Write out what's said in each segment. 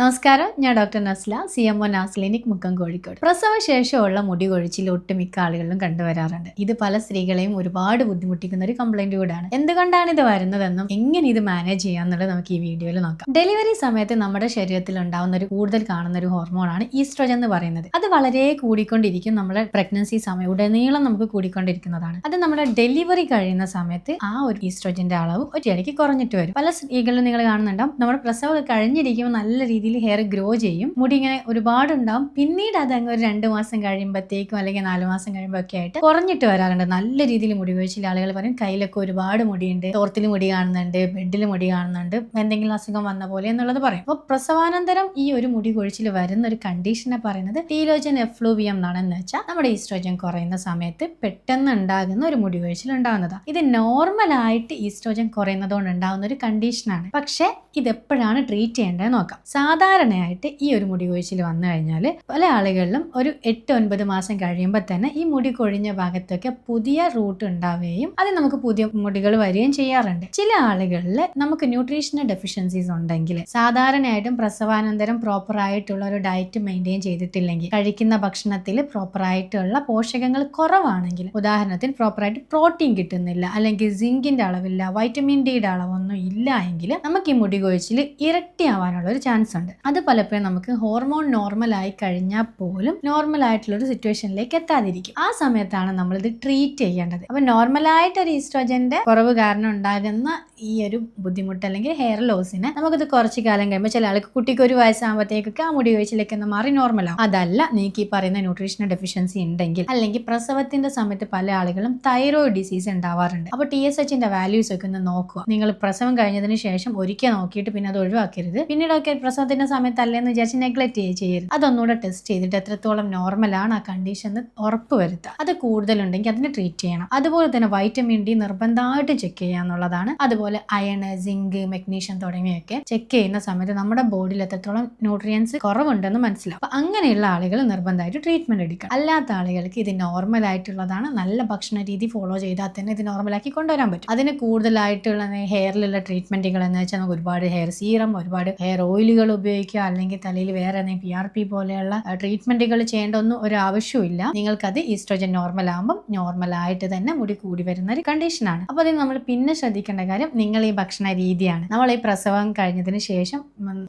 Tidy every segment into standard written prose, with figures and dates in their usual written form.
നമസ്കാരം, ഞാൻ doctor Nasla, CMO നാസ് clinic, Mukkam, Kozhikode. പ്രസവശേഷമുള്ള മുടി കൊഴിച്ചിൽ ഒട്ടുമിക്ക ആളുകളിലും കണ്ടുവരാറുണ്ട്. ഇത് പല സ്ത്രീകളെയും ഒരുപാട് ബുദ്ധിമുട്ടിക്കുന്ന ഒരു കംപ്ലൈന്റ് കൂടാണ്. എന്തുകൊണ്ടാണ് ഇത് വരുന്നതെന്നും എങ്ങനെ ഇത് മാനേജ് ചെയ്യാന്നുള്ളത് നമുക്ക് ഈ വീഡിയോയിൽ നോക്കാം. ഡെലിവറി സമയത്ത് നമ്മുടെ ശരീരത്തിൽ ഉണ്ടാവുന്ന ഒരു കൂടുതൽ കാണുന്ന ഒരു ഹോർമോണാണ് ഈസ്ട്രോജൻ എന്ന് പറയുന്നത്. അത് വളരെ കൂടിക്കൊണ്ടിരിക്കും. നമ്മുടെ പ്രഗ്നൻസി സമയം ഉടനീളം നമുക്ക് കൂടിക്കൊണ്ടിരിക്കുന്നതാണ്. അത് നമ്മുടെ ഡെലിവറി കഴിയുന്ന സമയത്ത് ആ ഒരു ഈസ്ട്രോജന്റെ അളവ് ഒറ്റയടിക്ക് കുറഞ്ഞിട്ട് വരും. പല സ്ത്രീകളിലും നിങ്ങൾ കാണുന്നുണ്ടാവും, നമ്മുടെ പ്രസവം കഴിഞ്ഞിരിക്കുമ്പോൾ നല്ല രീതിയിൽ ഹെയർ ഗ്രോ ചെയ്യും, മുടി ഇങ്ങനെ ഒരുപാട് ഉണ്ടാവും. പിന്നീട് അത് അങ്ങ് ഒരു 2 മാസം കഴിയുമ്പോഴത്തേക്കും അല്ലെങ്കിൽ 4 മാസം കഴിയുമ്പോൾ ഒക്കെ ആയിട്ട് കുറഞ്ഞിട്ട് വരാറുണ്ട്. നല്ല രീതിയിൽ മുടി കൊഴിച്ചിൽ ആളുകൾ പറയും കയ്യിലൊക്കെ ഒരുപാട് മുടിയുണ്ട്, തോർത്തിൽ മുടി കാണുന്നുണ്ട്, ബെഡിൽ മുടി കാണുന്നുണ്ട്, എന്തെങ്കിലും അസുഖം വന്ന പോലെ എന്നുള്ളത് പറയും. അപ്പോൾ പ്രസവാനന്തരം ഈ ഒരു മുടി കൊഴിച്ചിൽ വരുന്ന ഒരു കണ്ടീഷനെ പറയുന്നത് ടീലോജൻ എഫ്ലൂവിയം എന്നാണ്. എന്ന് വെച്ചാൽ നമ്മുടെ ഈസ്ട്രോജൻ കുറയുന്ന സമയത്ത് പെട്ടെന്ന് ഉണ്ടാകുന്ന ഒരു മുടി കൊഴിച്ചിൽ ഉണ്ടാകുന്നതാണ്. ഇത് നോർമലായിട്ട് ഈസ്ട്രോജൻ കുറയുന്നതുകൊണ്ട് ഉണ്ടാകുന്ന ഒരു കണ്ടീഷനാണ്. പക്ഷേ ഇതെപ്പോഴാണ് ട്രീറ്റ് ചെയ്യേണ്ടത് നോക്കാം. സാധാരണയായിട്ട് ഈ ഒരു മുടി കൊഴിച്ചിൽ വന്നു കഴിഞ്ഞാൽ പല ആളുകളിലും ഒരു 8-9 മാസം കഴിയുമ്പോൾ തന്നെ ഈ മുടി കൊഴിഞ്ഞ ഭാഗത്തൊക്കെ പുതിയ റൂട്ട് ഉണ്ടാവുകയും അത് നമുക്ക് പുതിയ മുടികൾ വരികയും ചെയ്യാറുണ്ട്. ചില ആളുകളിൽ നമുക്ക് ന്യൂട്രീഷണൽ ഡെഫിഷ്യൻസീസ് ഉണ്ടെങ്കിൽ, സാധാരണയായിട്ടും പ്രസവാനന്തരം പ്രോപ്പർ ആയിട്ടുള്ള ഒരു ഡയറ്റ് മെയിൻറ്റെയിൻ ചെയ്തിട്ടില്ലെങ്കിൽ, കഴിക്കുന്ന ഭക്ഷണത്തിൽ പ്രോപ്പർ ആയിട്ടുള്ള പോഷകങ്ങൾ കുറവാണെങ്കിൽ, ഉദാഹരണത്തിന് പ്രോപ്പറായിട്ട് പ്രോട്ടീൻ കിട്ടുന്നില്ല, അല്ലെങ്കിൽ സിങ്കിന്റെ അളവില്ല, വൈറ്റമിൻ ഡിയുടെ അളവൊന്നും ഇല്ല എങ്കിൽ നമുക്ക് ഈ മുടി കൊഴിച്ചിൽ ഇരട്ടിയാവാനുള്ള ഒരു ചാൻസ് ഉണ്ട്. അത് പലപ്പോഴും നമുക്ക് ഹോർമോൺ നോർമൽ ആയി കഴിഞ്ഞാൽ പോലും നോർമൽ ആയിട്ടുള്ള ഒരു സിറ്റുവേഷനിലേക്ക് എത്താതിരിക്കും. ആ സമയത്താണ് നമ്മൾ ഇത് ട്രീറ്റ് ചെയ്യേണ്ടത്. അപ്പൊ നോർമലായിട്ട് ഒരു ഈസ്ട്രോജന്റെ കുറവ് കാരണം ഉണ്ടാകുന്ന ഈ ഒരു ബുദ്ധിമുട്ട് അല്ലെങ്കിൽ ഹെയർ ലോസിന് നമുക്കിത് കുറച്ച് കാലം കഴിയുമ്പോൾ, ചില ആൾക്ക് കുട്ടിക്ക് 1 വയസ്സാകുമ്പോഴത്തേക്കൊക്കെ ആ മുടി കൊഴിച്ചിലേക്ക് മാറി നോർമലാവും. അതല്ല, നിങ്ങൾക്ക് ഈ പറയുന്ന ന്യൂട്രീഷണൽ ഡെഫിഷ്യൻസി ഉണ്ടെങ്കിൽ, അല്ലെങ്കിൽ പ്രസവത്തിന്റെ സമയത്ത് പല ആളുകളും തൈറോയിഡ് ഡിസീസ് ഉണ്ടാവാറുണ്ട്. അപ്പോൾ TSHന്റെ വാല്യൂസ് ഒക്കെ ഒന്ന് നോക്കുക. നിങ്ങൾ പ്രസവം കഴിഞ്ഞതിന് ശേഷം ഒരിക്കൽ നോക്കിയിട്ട് പിന്നെ അത് ഒഴിവാക്കരുത്. പിന്നീടൊക്കെ പ്രസവത്തിന്റെ സമയത്ത് അല്ലേന്ന് വിചാരിച്ച് നെഗ്ലക്ട് ചെയ്യരുത്. അതൊന്നുകൂടെ ടെസ്റ്റ് ചെയ്തിട്ട് എത്രത്തോളം നോർമലാണ് ആ കണ്ടീഷൻ ഉറപ്പ് വരുത്തുക. അത് കൂടുതലുണ്ടെങ്കിൽ അതിന് ട്രീറ്റ് ചെയ്യണം. അതുപോലെ തന്നെ വൈറ്റമിൻ ഡി നിർബന്ധമായിട്ട് ചെക്ക് ചെയ്യുക എന്നുള്ളതാണ്. അതുപോലെ അയൺ, സിങ്ക്, മെഗ്നീഷ്യം തുടങ്ങിയൊക്കെ ചെക്ക് ചെയ്യുന്ന സമയത്ത് നമ്മുടെ ബോഡിയിൽ എത്രത്തോളം ന്യൂട്രിയൻസ് കുറവുണ്ടെന്ന് മനസ്സിലാവും. അപ്പൊ അങ്ങനെയുള്ള ആളുകൾ നിർബന്ധമായിട്ട് ട്രീറ്റ്മെന്റ് എടുക്കണം. അല്ലാത്ത ആളുകൾക്ക് ഇത് നോർമൽ ആയിട്ടുള്ളതാണ്. നല്ല ഭക്ഷണ രീതി ഫോളോ ചെയ്താൽ തന്നെ ഇത് നോർമലാക്കി കൊണ്ടുവരാൻ പറ്റും. അതിന് കൂടുതലായിട്ടുള്ള ഹെയറിലുള്ള ട്രീറ്റ്മെന്റുകൾ എന്ന് വെച്ചാൽ നമുക്ക് ഒരുപാട് ഹെയർ സീറം, ഒരുപാട് ഹെയർ ഓയിലുകൾ ഉപയോഗിക്കുക, അല്ലെങ്കിൽ തലയിൽ വേറെ PRP പോലെയുള്ള ട്രീറ്റ്മെന്റുകൾ ചെയ്യേണ്ട ഒന്നും ഒരു ആവശ്യമില്ല. നിങ്ങൾക്കത് ഈസ്ട്രോജൻ നോർമൽ ആകുമ്പോൾ നോർമലായിട്ട് തന്നെ മുടി കൂടി വരുന്ന ഒരു കണ്ടീഷനാണ്. അപ്പോൾ അതിന് നമ്മൾ പിന്നെ ശ്രദ്ധിക്കേണ്ട കാര്യം നിങ്ങൾ ഈ ഭക്ഷണ രീതിയാണ്. നമ്മൾ ഈ പ്രസവം കഴിഞ്ഞതിന് ശേഷം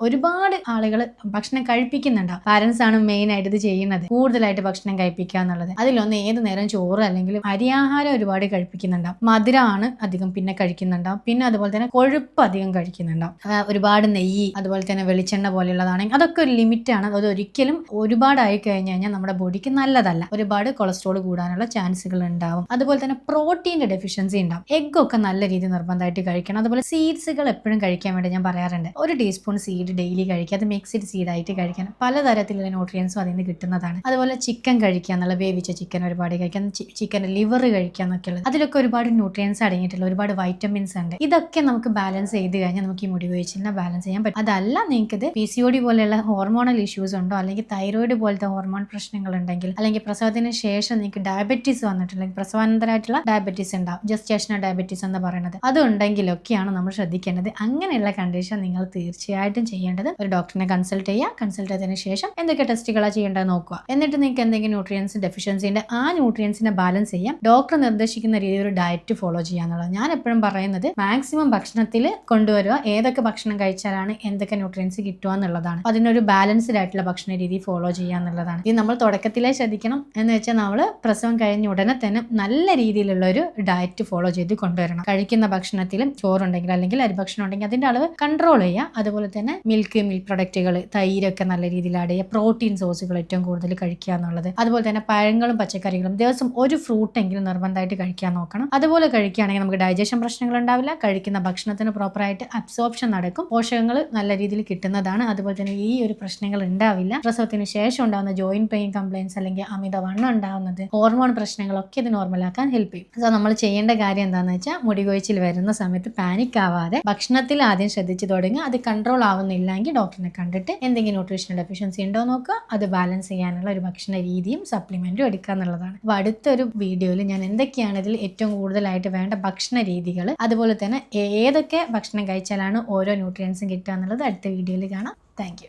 ഒരുപാട് ആളുകൾ ഭക്ഷണം കഴിപ്പിക്കുന്നുണ്ടാവും. പാരന്റ്സ് ആണ് മെയിൻ ആയിട്ട് ഇത് ചെയ്യുന്നത്, കൂടുതലായിട്ട് ഭക്ഷണം കഴിപ്പിക്കുക എന്നുള്ളത്. അതിലൊന്ന് ഏത് നേരം ചോറ് അല്ലെങ്കിൽ അരിയാഹാരം ഒരുപാട് കഴിപ്പിക്കുന്നുണ്ടാവും, മധുരമാണ് അധികം പിന്നെ കഴിക്കുന്നുണ്ടാവും, പിന്നെ അതുപോലെ തന്നെ കൊഴുപ്പ് അധികം കഴിക്കുന്നുണ്ടാവും, ഒരുപാട് നെയ്യ്, അതുപോലെ തന്നെ വെളിച്ചെണ്ണ പോലെയുള്ളതാണെങ്കിൽ അതൊക്കെ ഒരു ലിമിറ്റ് ആണ്. അത് ഒരിക്കലും ഒരുപാടായി കഴിഞ്ഞു കഴിഞ്ഞാൽ നമ്മുടെ ബോഡിക്ക് നല്ലതല്ല. ഒരുപാട് കൊളസ്ട്രോൾ കൂടാനുള്ള ചാൻസുകൾ ഉണ്ടാവും. അതുപോലെ തന്നെ പ്രോട്ടീന്റെ ഡെഫിഷ്യൻസി ഉണ്ടാവും. എഗ് ഒക്കെ നല്ല രീതിയിൽ നിർബന്ധമായിട്ട് കഴിക്കണം. അതുപോലെ സീഡ്സുകൾ എപ്പോഴും കഴിക്കാൻ വേണ്ടി ഞാൻ പറയാറുണ്ട്. 1 ടീസ്പൂൺ സീഡ് ഡെയിലി കഴിക്കുക. അത് മിക്സ്ഡ് സീഡായിട്ട് കഴിക്കണം. പലതരത്തിലുള്ള ന്യൂട്രിയൻസും അതിൽ നിന്ന് കിട്ടുന്നതാണ്. അതുപോലെ ചിക്കൻ കഴിക്കുക എന്നുള്ള, വേവിച്ച ചിക്കൻ ഒരുപാട് കഴിക്കാം, ചിക്കൻ ലിവർ കഴിക്കുക എന്നൊക്കെ ഉള്ളത്. അതിലൊക്കെ ഒരുപാട് ന്യൂട്രിയൻസ് അടങ്ങിയിട്ടുള്ള ഒരുപാട് വൈറ്റമിൻസ് ഉണ്ട്. ഇതൊക്കെ നമുക്ക് ബാലൻസ് ചെയ്ത് കഴിഞ്ഞാൽ നമുക്ക് ഈ മുടി കൊഴിച്ചിലിനെ ബാലൻസ് ചെയ്യാൻ പറ്റും. അതല്ല, നിങ്ങൾക്ക് ഇത് PCOD പോലെയുള്ള ഹോർമോണൽ ഇഷ്യൂസ് ഉണ്ടോ, അല്ലെങ്കിൽ തൈറോയിഡ് പോലത്തെ ഹോർമോൺ പ്രശ്നങ്ങൾ ഉണ്ടെങ്കിൽ, അല്ലെങ്കിൽ പ്രസവത്തിന് ശേഷം നിങ്ങൾക്ക് ഡയബറ്റീസ് വന്നിട്ടുണ്ടെങ്കിൽ, പ്രസവാനന്തരമായിട്ടുള്ള ഡയബറ്റീസ് ഉണ്ടാവും, ജസ്റ്റേഷണൽ ഡയബറ്റീസ് എന്ന് പറയുന്നത്, അതുണ്ടെങ്കിലൊക്കെയാണ് നമ്മൾ ശ്രദ്ധിക്കേണ്ടത്. അങ്ങനെയുള്ള കണ്ടീഷൻ നിങ്ങൾ തീർച്ചയായിട്ടും ചെയ്യേണ്ടത് ഒരു ഡോക്ടറിനെ കൺസൾട്ട് ചെയ്യുക. കൺസൾട്ട് ചെയ്തതിന് ശേഷം എന്തൊക്കെ ടെസ്റ്റുകളാണ് ചെയ്യേണ്ടത് നോക്കുക. എന്നിട്ട് നിങ്ങൾക്ക് എന്തെങ്കിലും ന്യൂട്രിയൻസ് ഡെഫിഷ്യൻസി ഉണ്ട്, ആ ന്യൂട്രിയൻസിനെ ബാലൻസ് ചെയ്യാം. ഡോക്ടർ നിർദ്ദേശിക്കുന്ന രീതിയിൽ ഒരു ഡയറ്റ് ഫോളോ ചെയ്യാന്നുള്ളത്. ഞാൻ എപ്പോഴും പറയുന്നത് മാക്സിമം ഭക്ഷണത്തിൽ കൊണ്ടുവരിക. ഏതൊക്കെ ഭക്ഷണം കഴിച്ചാലാണ് എന്തൊക്കെ ന്യൂട്രിയൻസ് കിട്ടുക എന്നുള്ളതാണ്. അതിനൊരു ബാലൻസ്ഡ് ആയിട്ടുള്ള ഭക്ഷണ രീതി ഫോളോ ചെയ്യുക എന്നുള്ളതാണ്. ഇത് നമ്മൾ തുടക്കത്തിലേ ശ്രദ്ധിക്കണം. എന്ന് വെച്ചാൽ നമ്മൾ പ്രസവം കഴിഞ്ഞ ഉടനെ തന്നെ നല്ല രീതിയിലുള്ള ഒരു ഡയറ്റ് ഫോളോ ചെയ്ത് കൊണ്ടുവരണം. കഴിക്കുന്ന ഭക്ഷണത്തിലും ചോറുണ്ടെങ്കിൽ അല്ലെങ്കിൽ അരിഭക്ഷണം ഉണ്ടെങ്കിൽ അതിന്റെ അളവ് കൺട്രോൾ ചെയ്യുക. അതുപോലെ തന്നെ മിൽക്ക് പ്രൊഡക്റ്റുകൾ, തൈരൊക്കെ നല്ല രീതിയിൽ ആഡ് ചെയ്യുക. പ്രോട്ടീൻ സോഴ്സുകൾ ഏറ്റവും കൂടുതൽ കഴിക്കുക എന്നുള്ളത്. അതുപോലെ തന്നെ പഴങ്ങളും പച്ചക്കറികളും ദിവസം 1 ഫ്രൂട്ട് എങ്കിലും നിർബന്ധമായിട്ട് കഴിക്കാൻ നോക്കണം. അതുപോലെ കഴിക്കുകയാണെങ്കിൽ നമുക്ക് ഡൈജഷൻ പ്രശ്നങ്ങൾ ഉണ്ടാവില്ല. കഴിക്കുന്ന ഭക്ഷണത്തിന് പ്രോപ്പറായിട്ട് അബ്സോർപ്ഷൻ നടക്കും, പോഷകങ്ങൾ നല്ല രീതിയിൽ കിട്ടുന്നതാണ്. അതുപോലെ തന്നെ ഈ ഒരു പ്രശ്നങ്ങൾ ഉണ്ടാവില്ല. പ്രസവത്തിന് ശേഷം ഉണ്ടാകുന്ന ജോയിന്റ് പെയിൻ കംപ്ലൈൻസ്, അല്ലെങ്കിൽ അമിതവണ്ണം ഉണ്ടാകുന്നത്, ഹോർമോൺ പ്രശ്നങ്ങളൊക്കെ ഇത് നോർമലാക്കാൻ ഹെൽപ്പ് ചെയ്യും. സോ നമ്മൾ ചെയ്യേണ്ട കാര്യം എന്താണെന്ന് വെച്ചാൽ, മുടി കൊഴിച്ചിൽ വരുന്ന സമയത്ത് പാനിക് ആവാതെ ഭക്ഷണത്തിൽ ആദ്യം ശ്രദ്ധിച്ചു തുടങ്ങുക. അത് കൺട്രോൾ ആവുന്നില്ലെങ്കിൽ ഡോക്ടറിനെ കണ്ടിട്ട് എന്തെങ്കിലും ന്യൂട്രീഷണൽ ഡെഫിഷ്യൻസി ഉണ്ടോ നോക്കുക. അത് ബാലൻസ് ചെയ്യാനുള്ള ഒരു ഭക്ഷണ രീതിയും സപ്ലിമെന്റും എടുക്കുക എന്നുള്ളതാണ്. അപ്പോൾ അടുത്തൊരു വീഡിയോയിൽ ഞാൻ എന്തൊക്കെയാണ് ഇതിൽ ഏറ്റവും കൂടുതലായിട്ട് വേണ്ട ഭക്ഷണ രീതികൾ, അതുപോലെ തന്നെ ഏതൊക്കെ ഭക്ഷണം കഴിച്ചാലാണ് ഓരോ ന്യൂട്രിയൻസും കിട്ടുക എന്നുള്ളത് അടുത്ത വീഡിയോയിൽ കാണാം. Thank you.